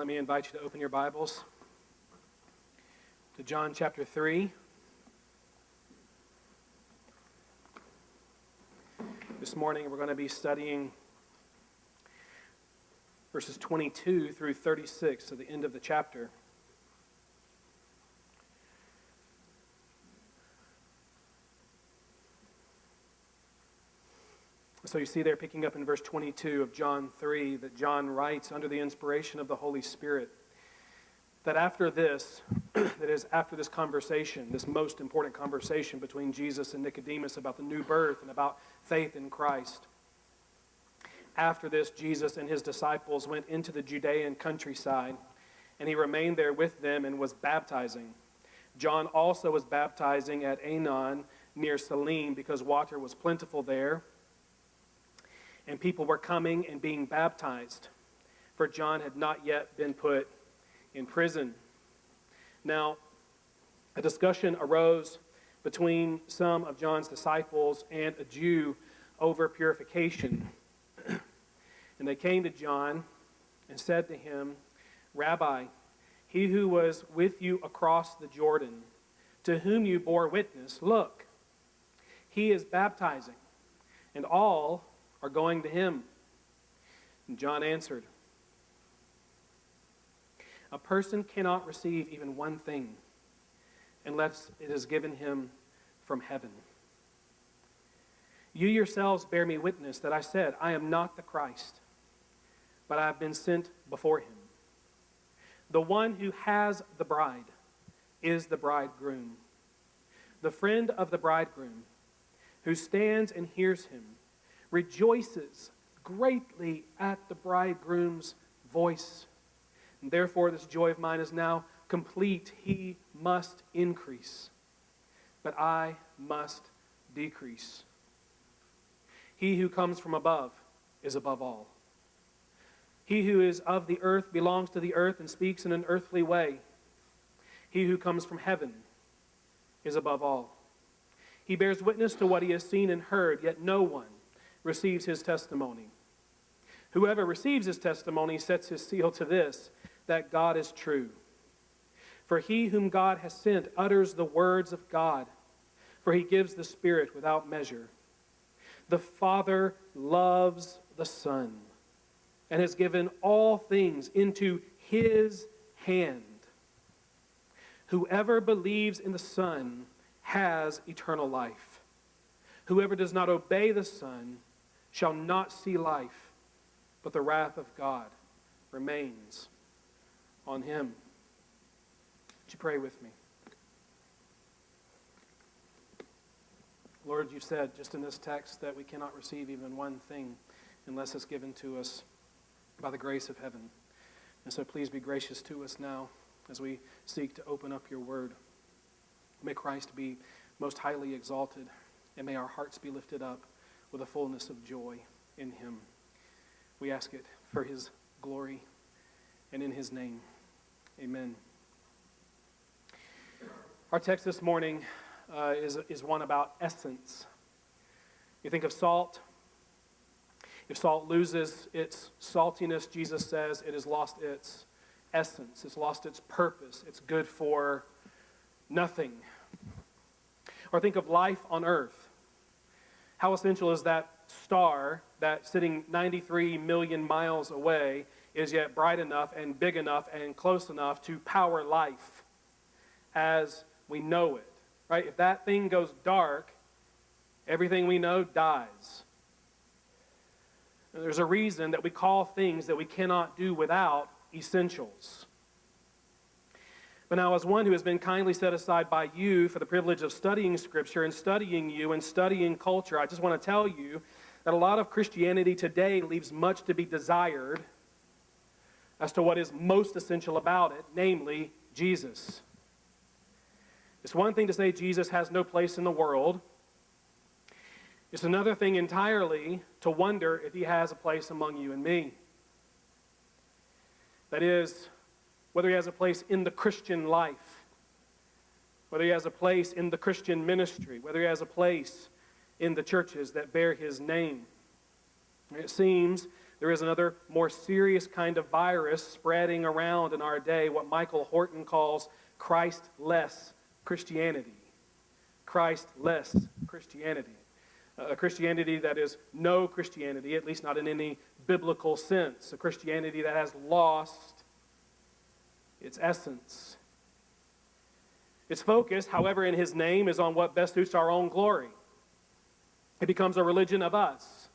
let me invite you to open your Bibles to John chapter 3. This morning we're going to be studying verses 22 through 36 to the end of the chapter. So you see there, picking up in verse 22 of John 3, that John writes under the inspiration of the Holy Spirit, that after this, that is, after this conversation, this most important conversation between Jesus and Nicodemus about the new birth and about faith in Christ, after this, Jesus and his disciples went into the Judean countryside, and he remained there with them and was baptizing. John also was baptizing at Aenon near Salim because water was plentiful there, and people were coming and being baptized, for John had not yet been put in prison. Now, a discussion arose between some of John's disciples and a Jew over purification. And they came to John and said to him, "Rabbi, he who was with you across the Jordan, to whom you bore witness, look, he is baptizing, and all are going to him." And John answered, "A person cannot receive even one thing unless it is given him from heaven. You yourselves bear me witness that I said, I am not the Christ, but I have been sent before him. The one who has the bride is the bridegroom. The friend of the bridegroom who stands and hears him rejoices greatly at the bridegroom's voice. And therefore this joy of mine is now complete. He must increase, but I must decrease. He who comes from above is above all. He who is of the earth belongs to the earth and speaks in an earthly way. He who comes from heaven is above all. He bears witness to what he has seen and heard, yet no one receives his testimony. Whoever receives his testimony sets his seal to this, that God is true. For he whom God has sent utters the words of God, for he gives the Spirit without measure. The Father loves the Son and has given all things into his hand. Whoever believes in the Son has eternal life. Whoever does not obey the Son shall not see life, but the wrath of God remains on him." Would you pray with me? Lord, you said just in this text that we cannot receive even one thing unless it's given to us by the grace of heaven. And so please be gracious to us now as we seek to open up your word. May Christ be most highly exalted, and may our hearts be lifted up with a fullness of joy in him. We ask it for his glory and in his name. Amen. Our text this morning is one about essence. You think of salt. If salt loses its saltiness, Jesus says it has lost its essence. It's lost its purpose. It's good for nothing. Or think of life on earth. How essential is that star that sitting 93 million miles away is yet bright enough and big enough and close enough to power life as we know it, right? If that thing goes dark, everything we know dies. And there's a reason that we call things that we cannot do without essentials. But now, as one who has been kindly set aside by you for the privilege of studying Scripture and studying you and studying culture, I just want to tell you that a lot of Christianity today leaves much to be desired as to what is most essential about it, namely Jesus. It's one thing to say Jesus has no place in the world. It's another thing entirely to wonder if he has a place among you and me. That is, whether he has a place in the Christian life, whether he has a place in the Christian ministry, whether he has a place in the churches that bear his name. It seems there is another more serious kind of virus spreading around in our day, what Michael Horton calls Christ-less Christianity. Christ-less Christianity. A Christianity that is no Christianity, at least not in any biblical sense. A Christianity that has lost its essence. Its focus, however, in his name is on what best suits our own glory. It becomes a religion of us.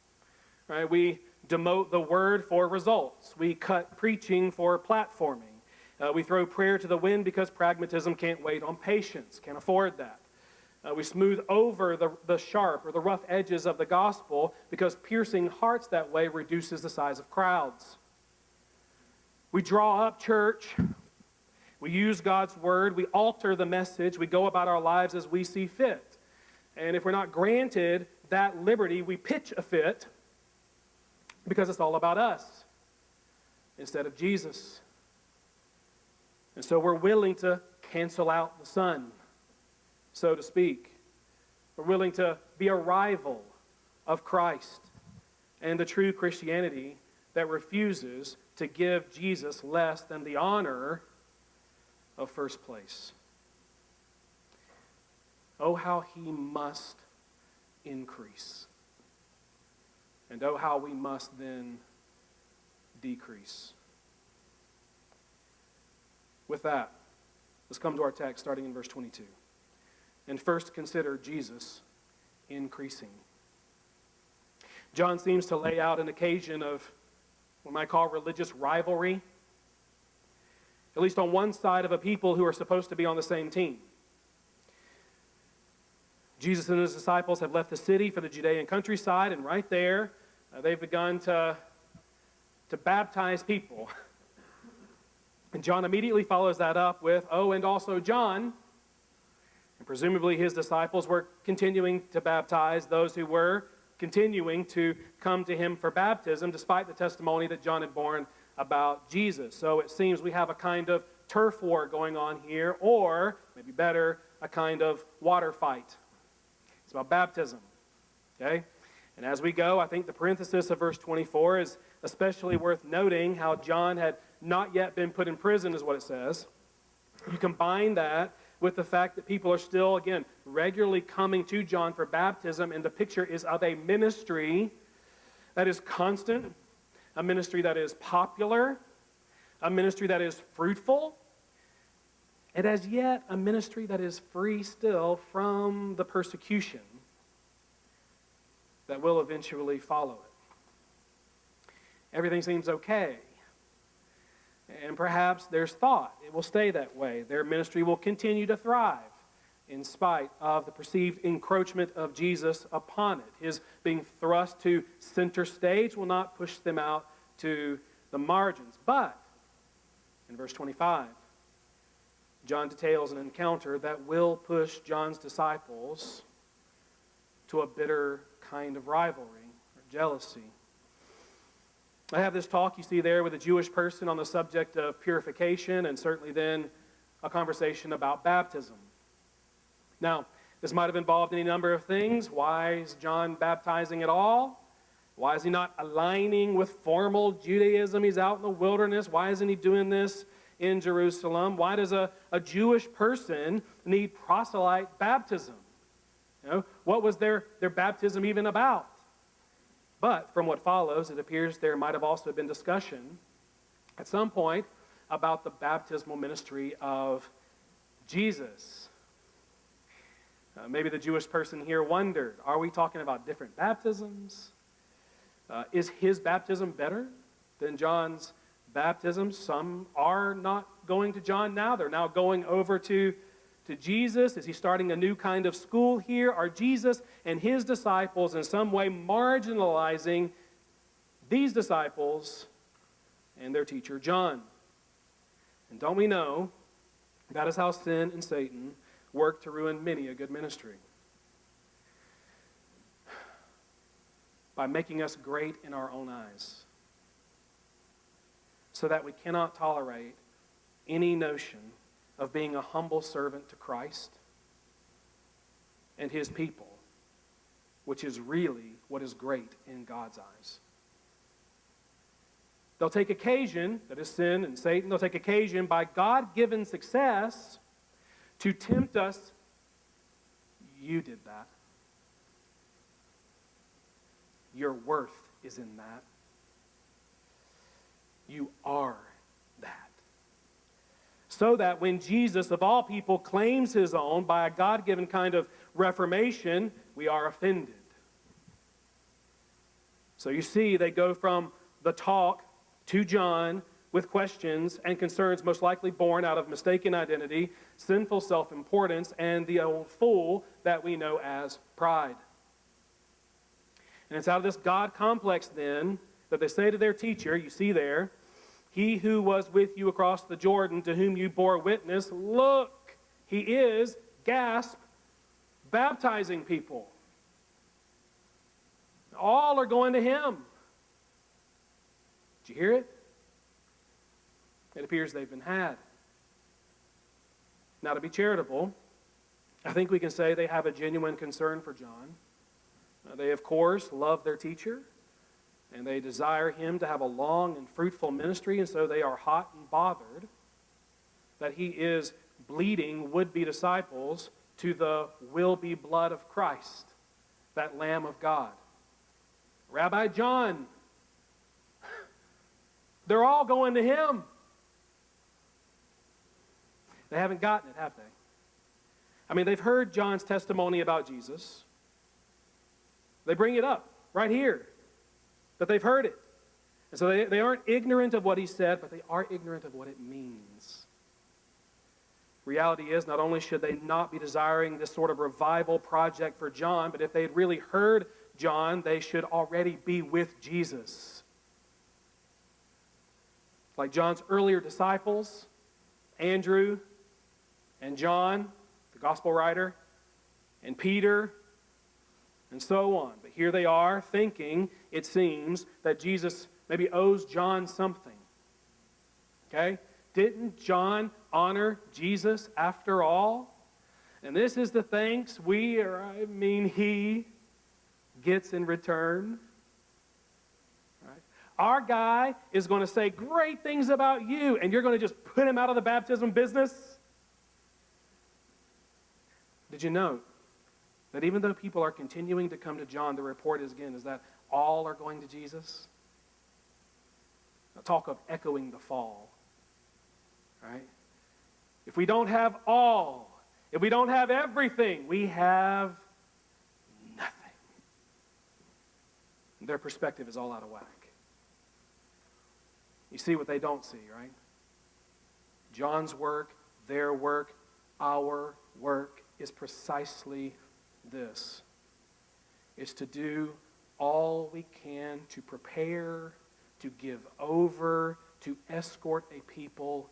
Right? We demote the word for results. We cut preaching for platforming. We throw prayer to the wind because pragmatism can't wait on patience, can't afford that. We smooth over the sharp or the rough edges of the gospel because piercing hearts that way reduces the size of crowds. We draw up church. We use God's word. We alter the message. We go about our lives as we see fit. And if we're not granted that liberty, we pitch a fit because it's all about us instead of Jesus. And so we're willing to cancel out the sun, so to speak. We're willing to be a rival of Christ and the true Christianity that refuses to give Jesus less than the honor of first place. Oh, how he must increase. And oh, how we must then decrease. With that, let's come to our text starting in verse 22. And first consider Jesus increasing. John seems to lay out an occasion of what we might call religious rivalry, at least on one side of a people who are supposed to be on the same team. Jesus and his disciples have left the city for the Judean countryside, and right there, they've begun to baptize people. And John immediately follows that up with, oh, and also John. And presumably his disciples were continuing to baptize those who were continuing to come to him for baptism, despite the testimony that John had borne about Jesus. So it seems we have a kind of turf war going on here, or, maybe better, a kind of water fight. It's about baptism. Okay? And as we go, I think the parenthesis of verse 24 is especially worth noting how John had not yet been put in prison, is what it says. You combine that with the fact that people are still, again, regularly coming to John for baptism, and the picture is of a ministry that is constant, a ministry that is popular, a ministry that is fruitful, and as yet a ministry that is free still from the persecution that will eventually follow it. Everything seems okay. And perhaps there's thought it will stay that way. Their ministry will continue to thrive in spite of the perceived encroachment of Jesus upon it. His being thrust to center stage will not push them out to the margins. But in verse 25, John details an encounter that will push John's disciples to a bitter kind of rivalry or jealousy. I have this talk you see there with a Jewish person on the subject of purification, and certainly then a conversation about baptism. Now, this might have involved any number of things. Why is John baptizing at all? Why is he not aligning with formal Judaism? He's out in the wilderness. Why isn't he doing this in Jerusalem? Why does a Jewish person need proselyte baptism? You know, what was their baptism even about? But from what follows, it appears there might have also been discussion at some point about the baptismal ministry of Jesus. Maybe the Jewish person here wondered, are we talking about different baptisms? Is his baptism better than John's baptism? Some are not going to John now. They're now going over to Jesus. Is he starting a new kind of school here? Are Jesus and his disciples in some way marginalizing these disciples and their teacher John? And don't we know that is how sin and Satan work to ruin many a good ministry? By making us great in our own eyes, so that we cannot tolerate any notion of being a humble servant to Christ and his people, which is really what is great in God's eyes. They'll take occasion, that is sin and Satan, they'll take occasion by God-given success to tempt us. You did that. Your worth is in that. You are that. So that when Jesus, of all people, claims his own by a God-given kind of reformation, we are offended. So you see, they go from the talk to John with questions and concerns most likely born out of mistaken identity, sinful self-importance, and the old fool that we know as pride. And it's out of this God complex then that they say to their teacher, you see there, he who was with you across the Jordan, to whom you bore witness, look, he is, gasp, baptizing people. All are going to him. Did you hear it? It appears they've been had. Now, to be charitable, I think we can say they have a genuine concern for John. They, of course, love their teacher, and they desire him to have a long and fruitful ministry, and so they are hot and bothered that he is bleeding would-be disciples to the will-be blood of Christ, that Lamb of God. Rabbi John, they're all going to him. They haven't gotten it, have they? I mean, they've heard John's testimony about Jesus. They bring it up right here, that they've heard it. And so they aren't ignorant of what he said, but they are ignorant of what it means. Reality is, not only should they not be desiring this sort of revival project for John, but if they had really heard John, they should already be with Jesus. Like John's earlier disciples, Andrew and John, the gospel writer, and Peter, and so on. But here they are thinking, it seems, that Jesus maybe owes John something. Okay? Didn't John honor Jesus after all? And this is the thanks he gets in return. Right? Our guy is going to say great things about you, and you're going to just put him out of the baptism business? Did you know that even though people are continuing to come to John, the report is that all are going to Jesus? A talk of echoing the fall. Right? If we don't have all, if we don't have everything, we have nothing. Their perspective is all out of whack. You see what they don't see, right? John's work, their work, our work is precisely this. It's to do all we can to prepare, to give over, to escort a people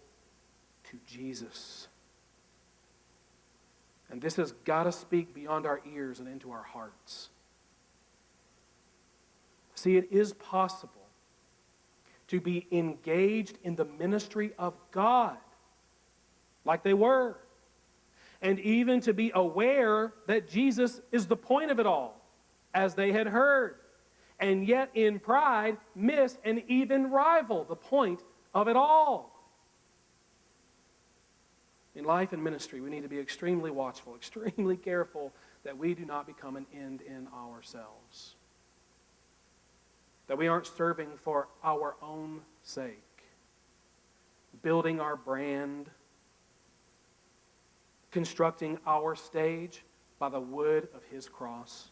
to Jesus. And this has got to speak beyond our ears and into our hearts. See, it is possible to be engaged in the ministry of God like they were, and even to be aware that Jesus is the point of it all, as they had heard, and yet in pride miss and even rival the point of it all. In life and ministry, we need to be extremely watchful, extremely careful that we do not become an end in ourselves. That we aren't serving for our own sake, building our brand, constructing our stage by the wood of his cross,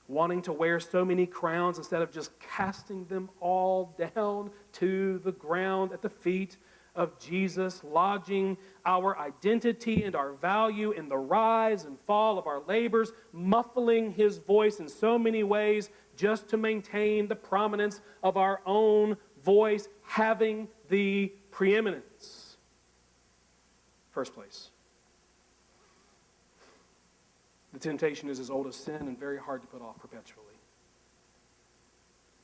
wanting to wear so many crowns instead of just casting them all down to the ground at the feet of Jesus, lodging our identity and our value in the rise and fall of our labors, muffling his voice in so many ways just to maintain the prominence of our own voice, having the preeminence. First place. The temptation is as old as sin and very hard to put off perpetually.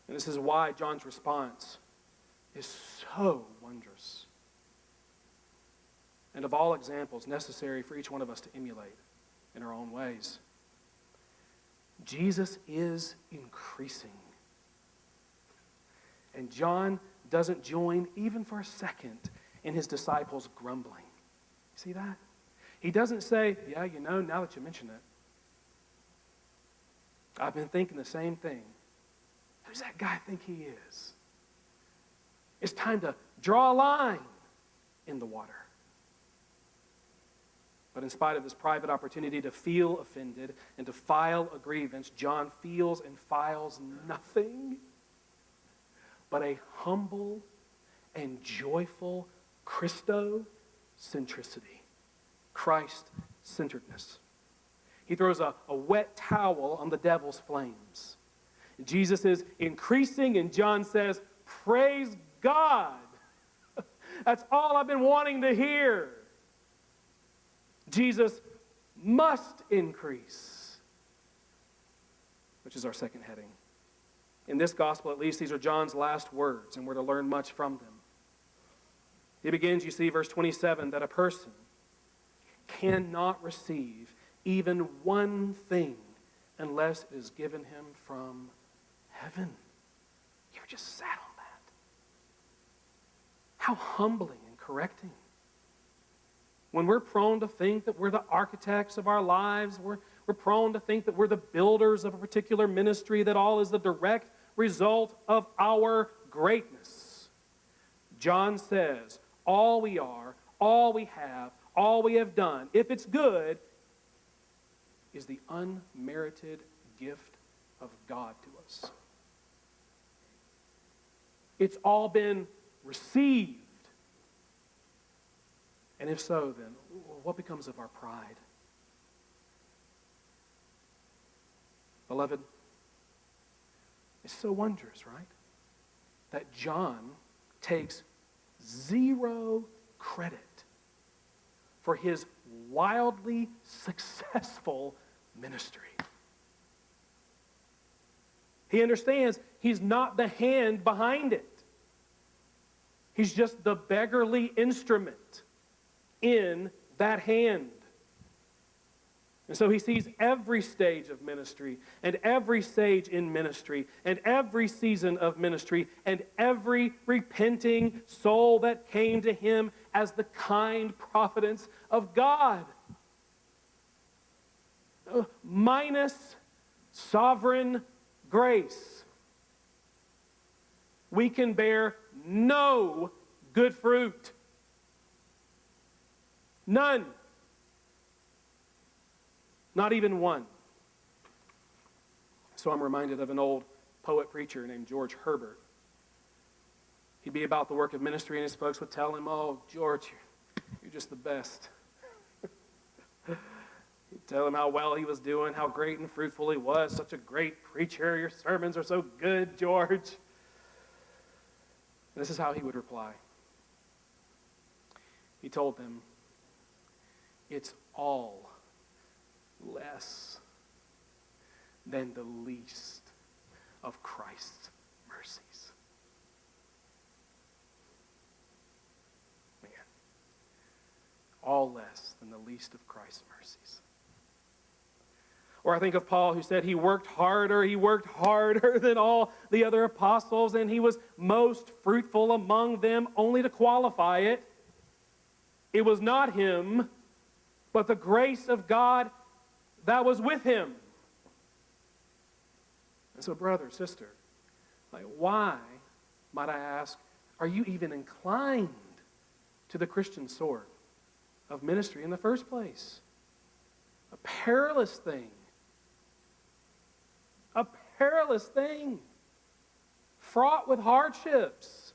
And this is why John's response is so wondrous. And of all examples necessary for each one of us to emulate in our own ways. Jesus is increasing. And John doesn't join even for a second in his disciples' grumbling. See that? He doesn't say, yeah, now that you mention it, I've been thinking the same thing. Who's that guy think he is? It's time to draw a line in the water. But in spite of his private opportunity to feel offended and to file a grievance, John feels and files nothing but a humble and joyful Christocentricity, Christ-centeredness. He throws a wet towel on the devil's flames. Jesus is increasing, and John says, praise God. That's all I've been wanting to hear. Jesus must increase, which is our second heading. In this gospel, at least, these are John's last words, and we're to learn much from them. He begins, you see, verse 27, that a person cannot receive even one thing unless it is given him from heaven. You ever just sat on that? How humbling and correcting. When we're prone to think that we're the architects of our lives, we're prone to think that we're the builders of a particular ministry, that all is the direct result of our greatness. John says, all we are, all we have, all we have done, if it's good, is the unmerited gift of God to us. It's all been received. And if so, then what becomes of our pride? Beloved, it's so wondrous, right? That John takes zero credit for his wildly successful ministry. He understands he's not the hand behind it. He's just the beggarly instrument in that hand. And so he sees every stage of ministry, and every stage in ministry, and every season of ministry, and every repenting soul that came to him as the kind providence of God. Minus sovereign grace, we can bear no good fruit. None. Not even one. So I'm reminded of an old poet-preacher named George Herbert. He'd be about the work of ministry, and his folks would tell him, oh, George, you're just the best. He'd tell him how well he was doing, how great and fruitful he was, such a great preacher. Your sermons are so good, George. And this is how he would reply. He told them, it's all less than the least of Christ's mercies. Man, all less than the least of Christ's mercies. Or I think of Paul, who said he worked harder than all the other apostles, and he was most fruitful among them, only to qualify it. It was not him, but the grace of God that was with him. And so, brother, sister, why, might I ask, are you even inclined to the Christian sword of ministry in the first place? A perilous thing. A perilous thing. Fraught with hardships.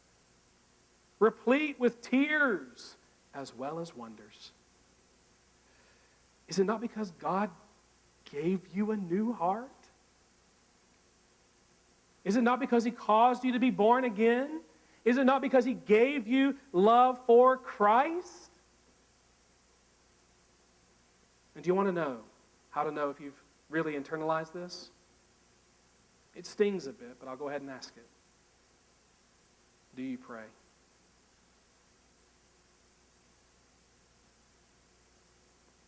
Replete with tears as well as wonders. Is it not because God gave you a new heart? Is it not because he caused you to be born again? Is it not because he gave you love for Christ? And do you want to know how to know if you've really internalized this? It stings a bit, but I'll go ahead and ask it. Do you pray?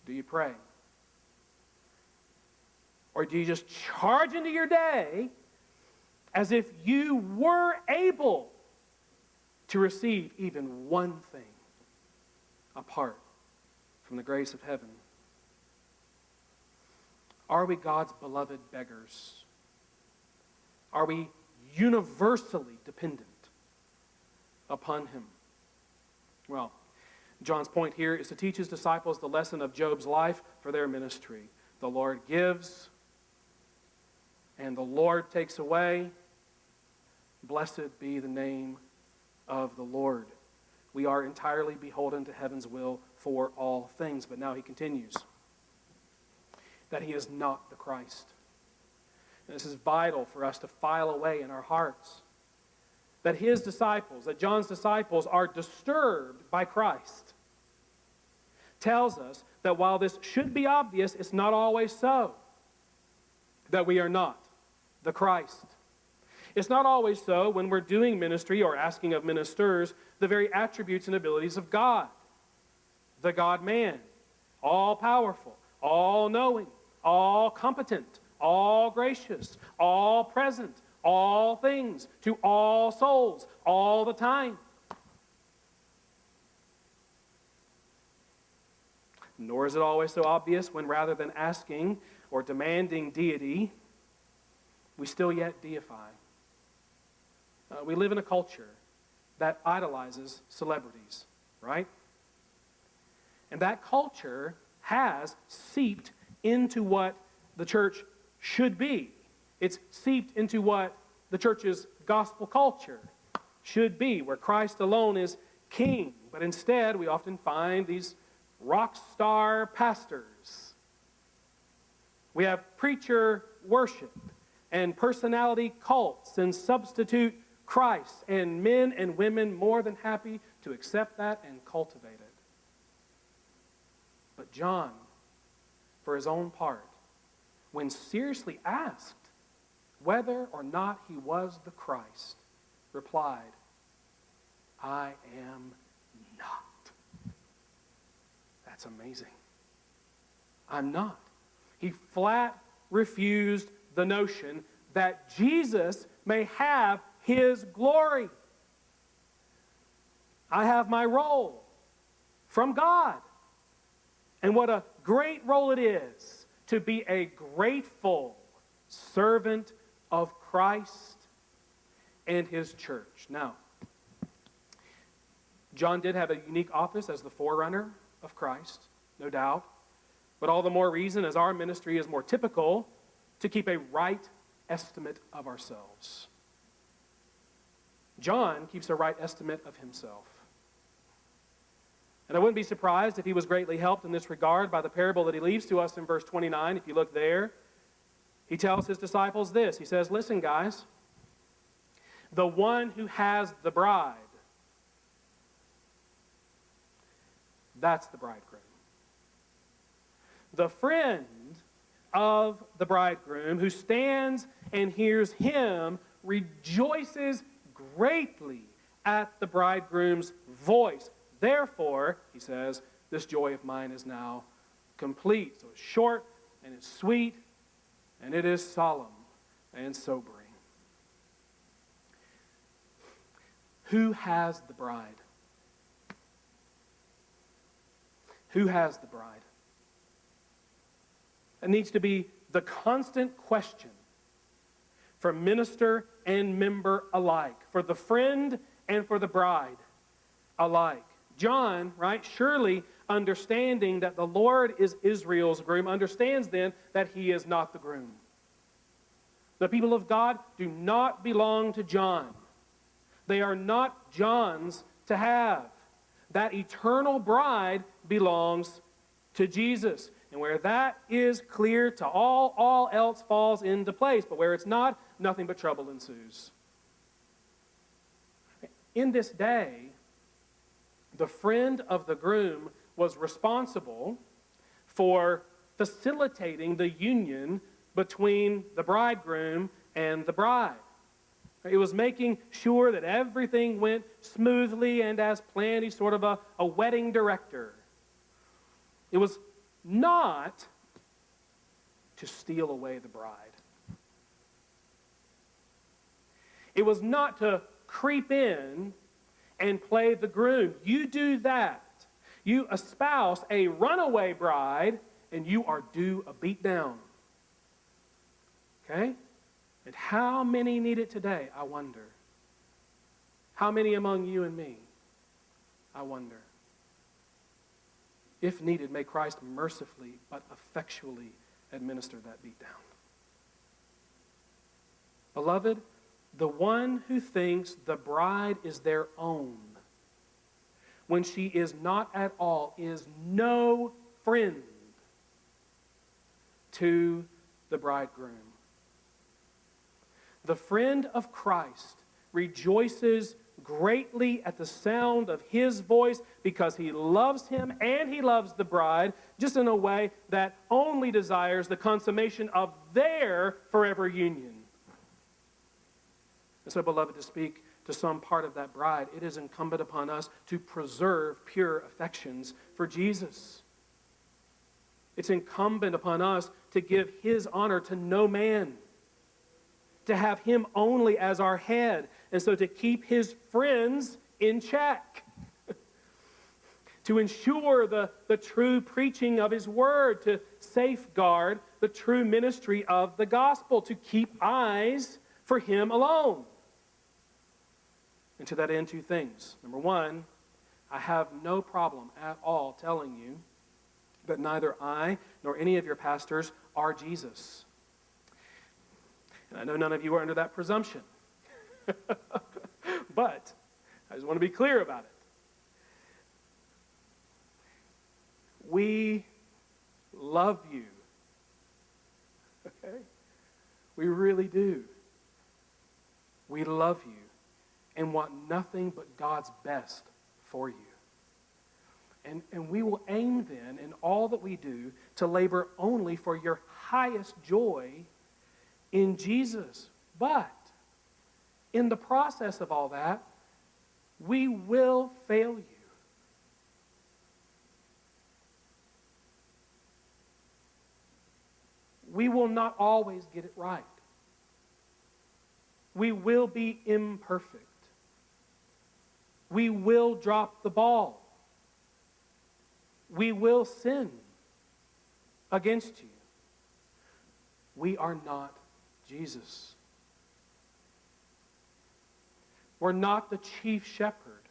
Do you pray? Or do you just charge into your day as if you were able to receive even one thing apart from the grace of heaven. Are we God's beloved beggars? Are we universally dependent upon him? Well, John's point here is to teach his disciples the lesson of Job's life for their ministry. The Lord gives, and the Lord takes away. Blessed be the name of the Lord. We are entirely beholden to heaven's will for all things. But now he continues that he is not the Christ. And this is vital for us to file away in our hearts. That his disciples, that John's disciples, are disturbed by Christ tells us that while this should be obvious, it's not always so. That we are not the Christ. It's not always so when we're doing ministry or asking of ministers the very attributes and abilities of God. The God-man, all-powerful, all-knowing, all-competent, all-gracious, all-present, all things, to all souls, all the time. Nor is it always so obvious when rather than asking or demanding deity, we still yet deify. We live in a culture that idolizes celebrities, right? And that culture has seeped into what the church should be. It's seeped into what the church's gospel culture should be, where Christ alone is king. But instead, we often find these rock star pastors. We have preacher worship and personality cults and substitute Christ, and men and women more than happy to accept that and cultivate it. But John, for his own part, when seriously asked whether or not he was the Christ, replied, I am not. That's amazing. I'm not. He flat refused the notion that Jesus may have his glory. I have my role from God. And what a great role it is to be a grateful servant of Christ and his church. Now, John did have a unique office as the forerunner of Christ, no doubt. But all the more reason, as our ministry is more typical, to keep a right estimate of ourselves. John keeps a right estimate of himself. And I wouldn't be surprised if he was greatly helped in this regard by the parable that he leaves to us in verse 29. If you look there, he tells his disciples this. He says, listen, guys, the one who has the bride, that's the bridegroom. The friend of the bridegroom who stands and hears him rejoices greatly at the bridegroom's voice. Therefore, he says, this joy of mine is now complete. So it's short and it's sweet and it is solemn and sobering. Who has the bride? Who has the bride? It needs to be the constant question for minister and member alike, for the friend and for the bride alike. John, right, surely understanding that the Lord is Israel's groom, understands then that he is not the groom. The people of God do not belong to John. They are not John's to have. That eternal bride belongs to Jesus. And where that is clear to all else falls into place. But where it's not, nothing but trouble ensues. In this day, the friend of the groom was responsible for facilitating the union between the bridegroom and the bride. It was making sure that everything went smoothly and as planned. He's sort of a wedding director. It was not to steal away the bride. It was not to creep in and play the groom. You do that. You espouse a runaway bride, and you are due a beat down. Okay? And how many need it today, I wonder? How many among you and me, I wonder? If needed, may Christ mercifully but effectually administer that beat down. Beloved, the one who thinks the bride is their own, when she is not at all, is no friend to the bridegroom. The friend of Christ rejoices greatly at the sound of his voice because he loves him and he loves the bride, just in a way that only desires the consummation of their forever union. And so, beloved, to speak to some part of that bride, it is incumbent upon us to preserve pure affections for Jesus. It's incumbent upon us to give his honor to no man, to have him only as our head, and so to keep his friends in check, to ensure the true preaching of his word, to safeguard the true ministry of the gospel, to keep eyes for him alone. And to that end, two things. Number one, I have no problem at all telling you that neither I nor any of your pastors are Jesus. And I know none of you are under that presumption. But I just want to be clear about it. We love you. Okay? We really do. We love you and want nothing but God's best for you. And we will aim then in all that we do to labor only for your highest joy in Jesus. But in the process of all that, we will fail you. We will not always get it right. We will be imperfect. We will drop the ball. We will sin against you. We are not Jesus. We're not the chief shepherd.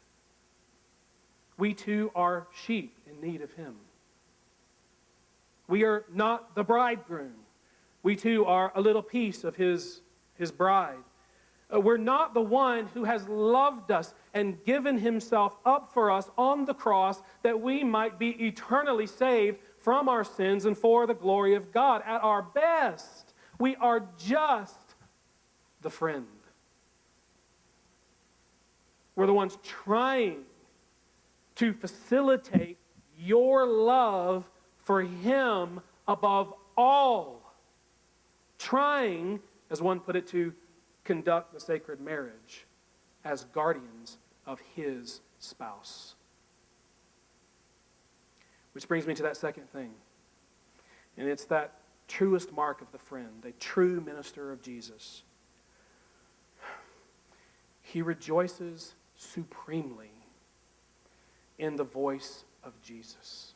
We too are sheep in need of him. We are not the bridegroom. We too are a little piece of his bride. We're not the one who has loved us and given himself up for us on the cross that we might be eternally saved from our sins and for the glory of God. At our best, we are just the friend. We're the ones trying to facilitate your love for him above all. Trying, as one put it, to conduct the sacred marriage as guardians of his spouse. Which brings me to that second thing. And it's that truest mark of the friend, a true minister of Jesus. He rejoices supremely in the voice of Jesus.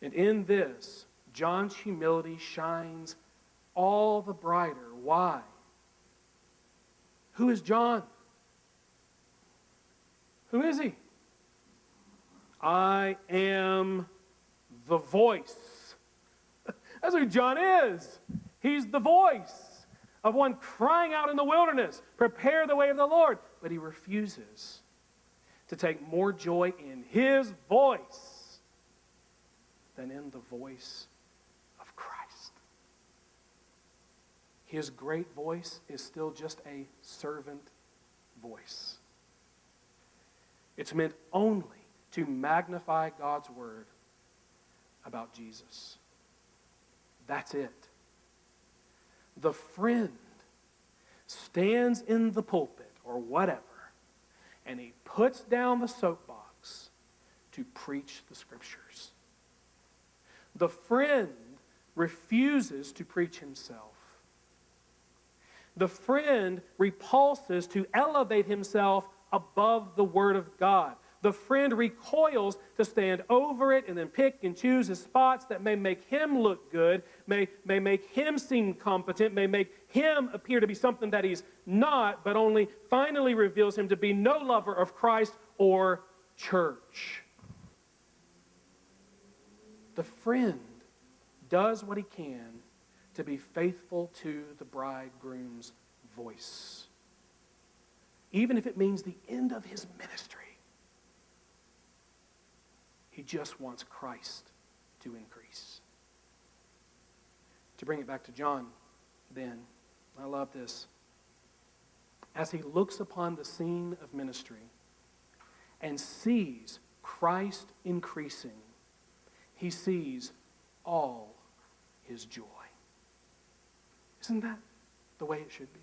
And in this, John's humility shines all the brighter. Why? Who is John? Who is he? I am the voice. That's who John is. He's the voice of one crying out in the wilderness, prepare the way of the Lord. But he refuses to take more joy in his voice than in the voice of Christ. His great voice is still just a servant voice. It's meant only to magnify God's word about Jesus. That's it. The friend stands in the pulpit or whatever, and he puts down the soapbox to preach the scriptures. The friend refuses to preach himself. The friend repulses to elevate himself above the Word of God. The friend recoils to stand over it and then pick and choose his spots that may make him look good, may make him seem competent, may make him appear to be something that he's not, but only finally reveals him to be no lover of Christ or church. The friend does what he can to be faithful to the bridegroom's voice, even if it means the end of his ministry. He just wants Christ to increase. To bring it back to John, then, I love this. As he looks upon the scene of ministry and sees Christ increasing, he sees all his joy. Isn't that the way it should be?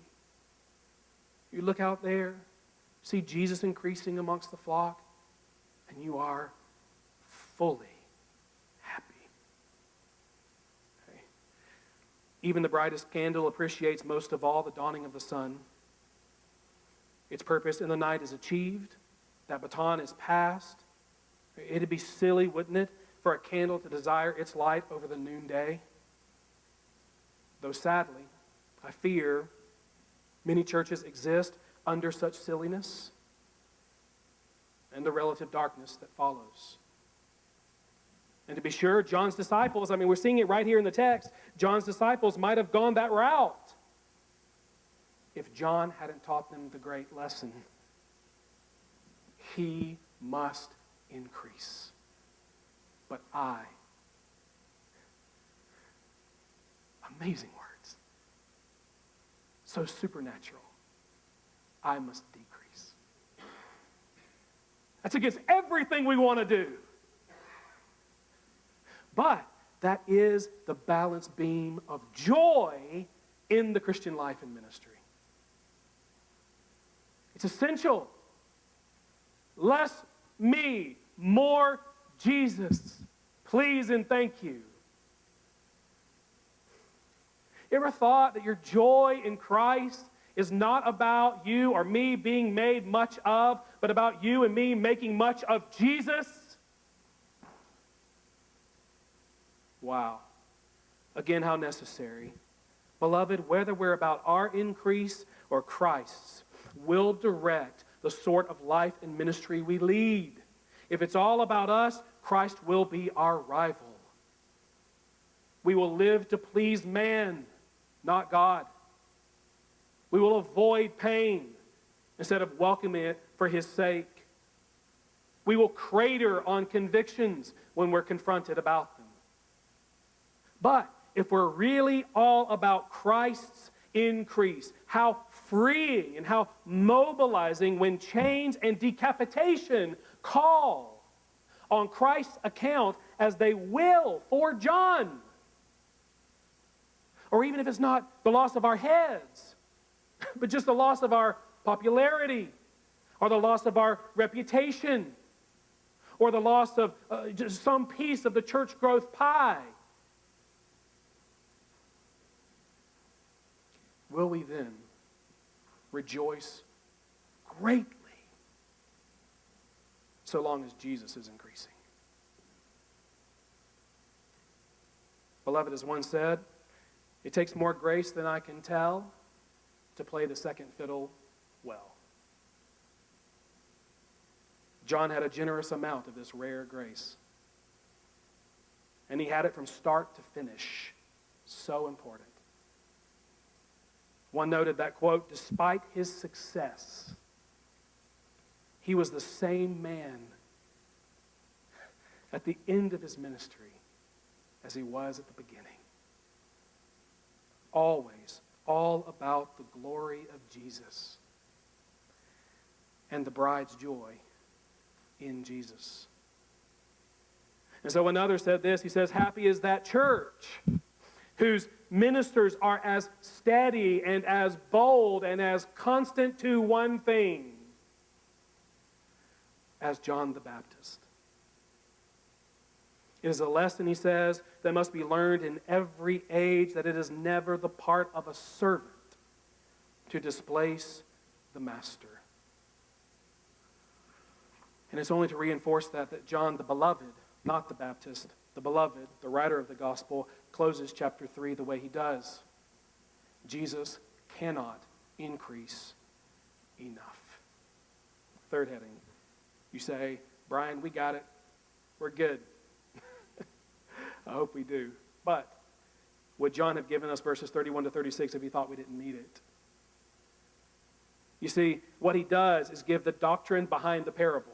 You look out there, see Jesus increasing amongst the flock, and you are fully happy. Okay. Even the brightest candle appreciates most of all the dawning of the sun. Its purpose in the night is achieved. That baton is passed. It'd be silly, wouldn't it, for a candle to desire its light over the noonday? Though sadly, I fear many churches exist under such silliness and the relative darkness that follows. And to be sure, John's disciples, we're seeing it right here in the text, John's disciples might have gone that route if John hadn't taught them the great lesson. He must increase, but I. Amazing words. So supernatural. I must decrease. That's against everything we want to do. But that is the balance beam of joy in the Christian life and ministry. It's essential. Less me, more Jesus. Please and thank you. You ever thought that your joy in Christ is not about you or me being made much of, but about you and me making much of Jesus? Wow. Again, how necessary. Beloved, whether we're about our increase or Christ's, will direct the sort of life and ministry we lead. If it's all about us, Christ will be our rival. We will live to please man, not God. We will avoid pain instead of welcoming it for his sake. We will crater on convictions when we're confronted about them. But if we're really all about Christ's increase, how freeing and how mobilizing when chains and decapitation call on Christ's account as they will for John. Or even if it's not the loss of our heads, but just the loss of our popularity, or the loss of our reputation, or the loss of just some piece of the church growth pie. Will we then rejoice greatly so long as Jesus is increasing? Beloved, as one said, it takes more grace than I can tell to play the second fiddle well. John had a generous amount of this rare grace. And he had it from start to finish. So important. One noted that, quote, despite his success, he was the same man at the end of his ministry as he was at the beginning. Always all about the glory of Jesus and the bride's joy in Jesus. And so another said this, he says, happy is that church whose ministers are as steady and as bold and as constant to one thing as John the Baptist. It is a lesson, he says, that must be learned in every age, that it is never the part of a servant to displace the master. And it's only to reinforce that John the beloved, not the Baptist, the beloved, the writer of the gospel, closes chapter 3 the way he does. Jesus cannot increase enough. Third heading. You say, Brian, we got it. We're good. I hope we do. But would John have given us verses 31 to 36 if he thought we didn't need it? You see, what he does is give the doctrine behind the parable.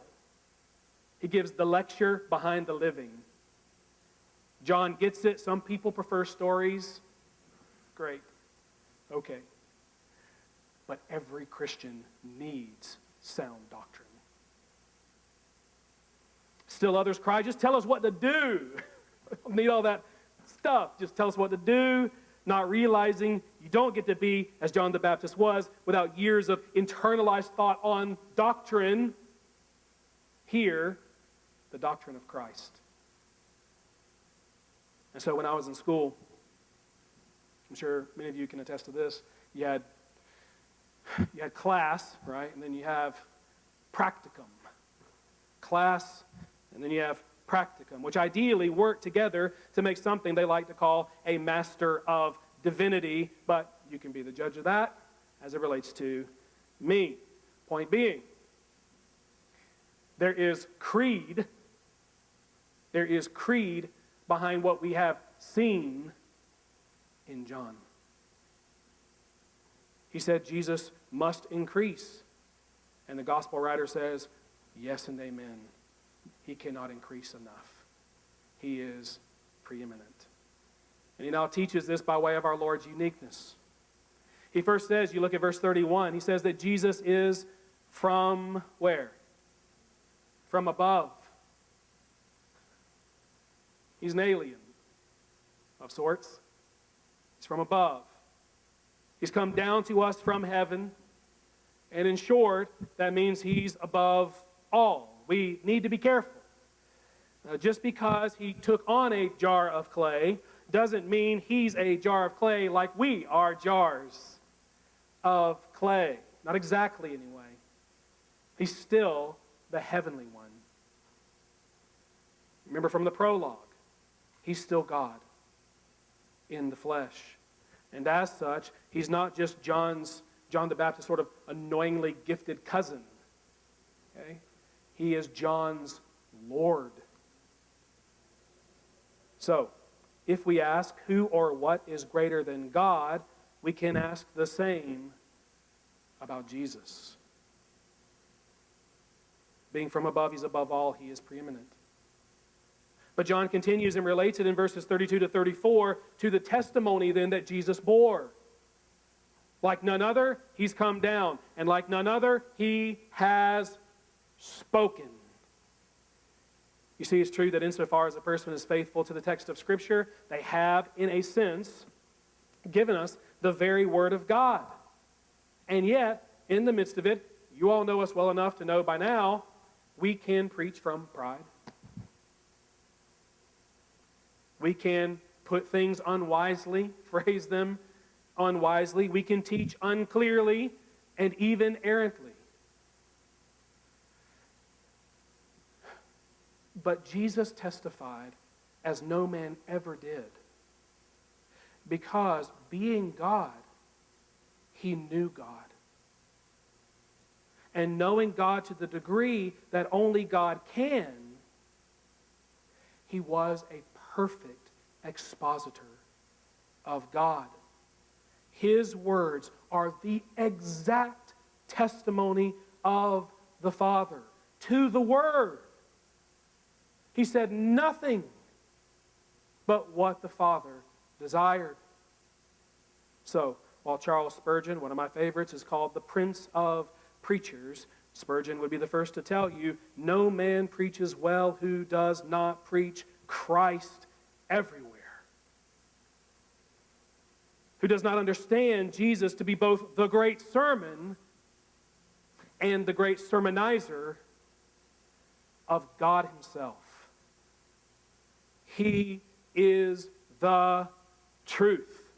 He gives the lecture behind the living. John gets it. Some people prefer stories. Great. Okay. But every Christian needs sound doctrine. Still others cry, just tell us what to do. We don't need all that stuff. Just tell us what to do, not realizing you don't get to be, as John the Baptist was, without years of internalized thought on doctrine. Here, the doctrine of Christ. And so when I was in school, I'm sure many of you can attest to this, you had class, right? And then you have practicum. Class, and then you have practicum, which ideally work together to make something they like to call a master of divinity, but you can be the judge of that as it relates to me. Point being, there is creed behind what we have seen in John. He said Jesus must increase. And the gospel writer says, yes and amen. He cannot increase enough. He is preeminent. And he now teaches this by way of our Lord's uniqueness. He first says, you look at verse 31, he says that Jesus is from where? From above. He's an alien of sorts. He's from above. He's come down to us from heaven. And in short, that means he's above all. We need to be careful. Just because he took on a jar of clay doesn't mean he's a jar of clay like we are jars of clay. Not exactly, anyway. He's still the heavenly one. Remember from the prologue, he's still God in the flesh. And as such, he's not just John the Baptist's sort of annoyingly gifted cousin. Okay? He is John's Lord. So, if we ask who or what is greater than God, we can ask the same about Jesus. Being from above, he's above all, he is preeminent. But John continues and relates it in verses 32 to 34 to the testimony then that Jesus bore. Like none other, he's come down. And like none other, he has spoken. You see, it's true that insofar as a person is faithful to the text of Scripture, they have, in a sense, given us the very Word of God. And yet, in the midst of it, you all know us well enough to know by now, we can preach from pride. We can put things unwisely, phrase them unwisely. We can teach unclearly and even errantly. But Jesus testified as no man ever did. Because being God, he knew God. And knowing God to the degree that only God can, he was a perfect expositor of God. His words are the exact testimony of the Father to the Word. He said nothing but what the Father desired. So, while Charles Spurgeon, one of my favorites, is called the Prince of Preachers, Spurgeon would be the first to tell you, no man preaches well who does not preach Christ everywhere. Who does not understand Jesus to be both the great sermon and the great sermonizer of God himself. He is the truth.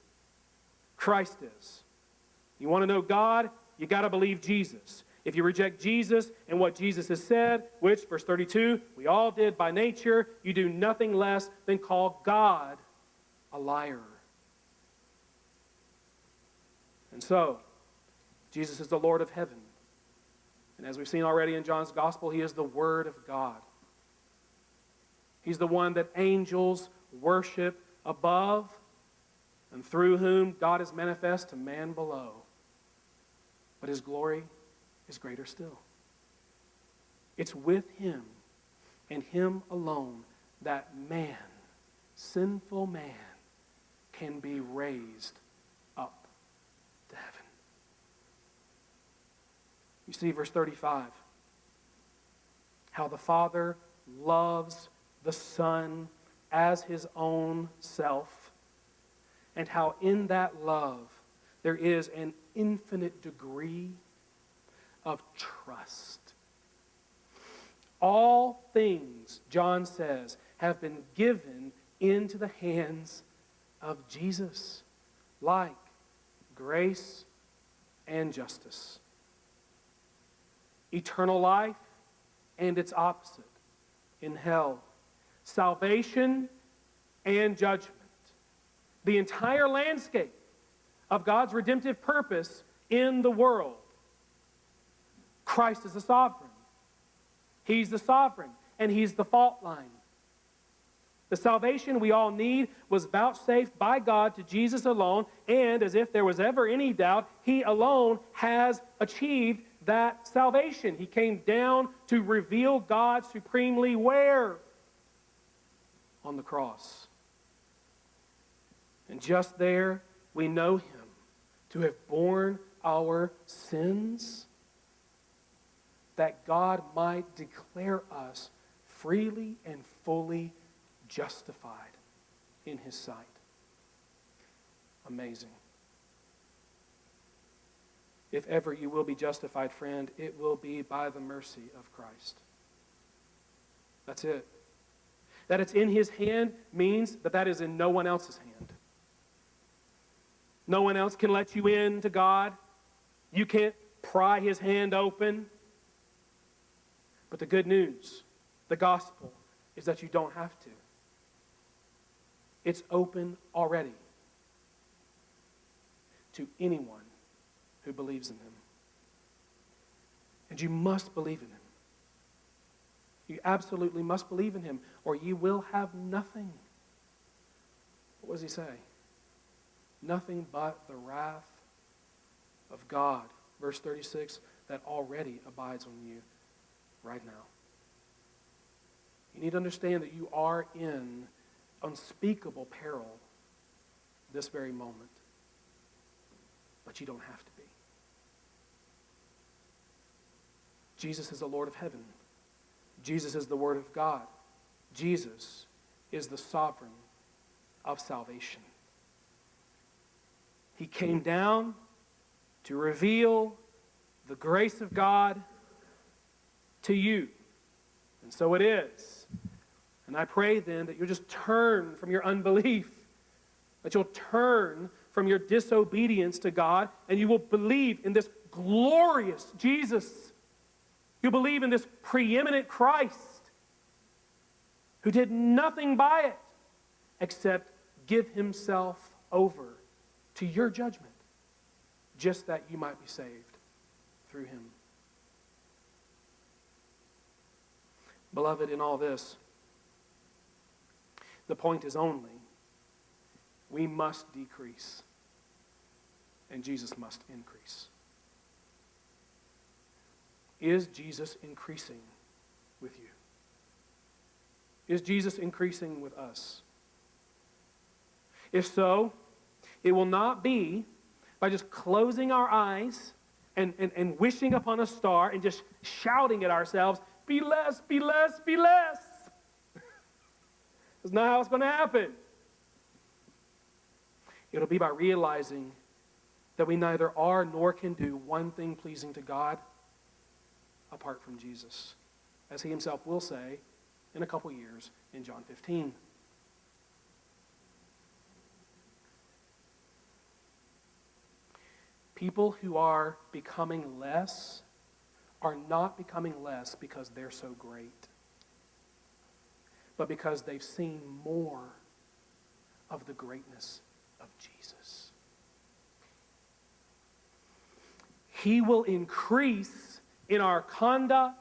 Christ is. You want to know God? You got to believe Jesus. If you reject Jesus and what Jesus has said, which, verse 32, we all did by nature, you do nothing less than call God a liar. And so, Jesus is the Lord of heaven. And as we've seen already in John's gospel, he is the Word of God. He's the one that angels worship above and through whom God is manifest to man below. But his glory is greater still. It's with him and him alone that man, sinful man, can be raised up to heaven. You see, verse 35, how the Father loves the Son as his own self, and how in that love there is an infinite degree of trust. All things, John says, have been given into the hands of Jesus, like grace and justice. Eternal life and its opposite in hell. Salvation and judgment. The entire landscape of God's redemptive purpose in the world. Christ is the sovereign. He's the sovereign, and he's the fault line. The salvation we all need was vouchsafed by God to Jesus alone, and as if there was ever any doubt, he alone has achieved that salvation. He came down to reveal God supremely where? On the cross. And just there, we know him to have borne our sins, that God might declare us freely and fully justified in his sight. Amazing. If ever you will be justified, friend, it will be by the mercy of Christ. That's it. That it's in his hand means that that is in no one else's hand. No one else can let you in to God. You can't pry his hand open. But the good news, the gospel, is that you don't have to. It's open already to anyone who believes in him. And you must believe in him. You absolutely must believe in him, or you will have nothing. What does he say? Nothing but the wrath of God. Verse 36, that already abides on you right now. You need to understand that you are in unspeakable peril this very moment. But you don't have to be. Jesus is the Lord of heaven. Jesus is the Word of God. Jesus is the sovereign of salvation. He came down to reveal the grace of God to you. And so it is. And I pray then that you'll just turn from your unbelief, that you'll turn from your disobedience to God, and you will believe in this glorious Jesus. You believe in this preeminent Christ who did nothing by it except give himself over to your judgment, just that you might be saved through him. Beloved, in all this, the point is only we must decrease and Jesus must increase. Is Jesus increasing with you? Is Jesus increasing with us? If so, it will not be by just closing our eyes and wishing upon a star and just shouting at ourselves, be less, be less, be less. That's not how it's going to happen. It'll be by realizing that we neither are nor can do one thing pleasing to God apart from Jesus, as he himself will say in a couple years in John 15. People who are becoming less are not becoming less because they're so great, but because they've seen more of the greatness of Jesus. He will increase in our conduct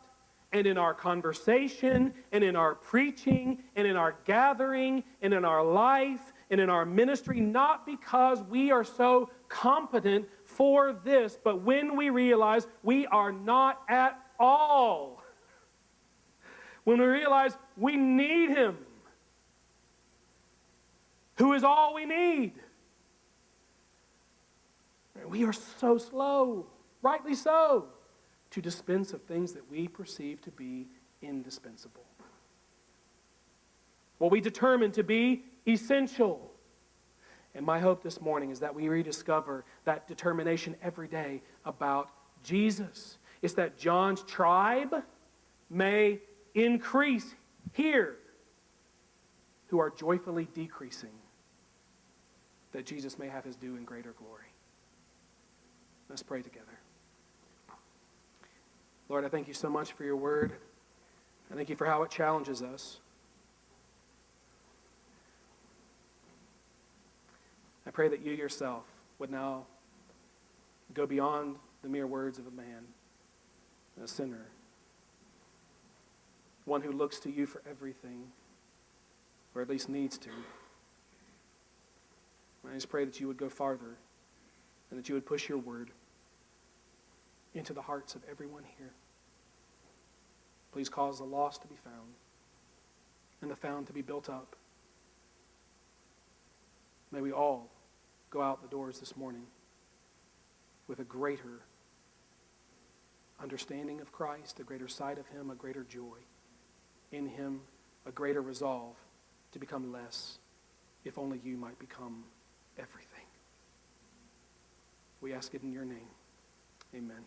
and in our conversation and in our preaching and in our gathering and in our life and in our ministry, not because we are so competent for this, but when we realize we are not at all. When we realize we need Him, who is all we need. We are so slow, rightly so, to dispense of things that we perceive to be indispensable. What we determine to be essential. And my hope this morning is that we rediscover that determination every day about Jesus. It's that John's tribe may increase here, who are joyfully decreasing, that Jesus may have His due in greater glory. Let's pray together. Lord, I thank You so much for Your word. I thank You for how it challenges us. I pray that You Yourself would now go beyond the mere words of a man, a sinner, one who looks to You for everything, or at least needs to. I just pray that You would go farther and that You would push Your word into the hearts of everyone here. Please cause the lost to be found and the found to be built up. May we all go out the doors this morning with a greater understanding of Christ, a greater sight of Him, a greater joy in Him, a greater resolve to become less, if only You might become everything. We ask it in Your name. Amen.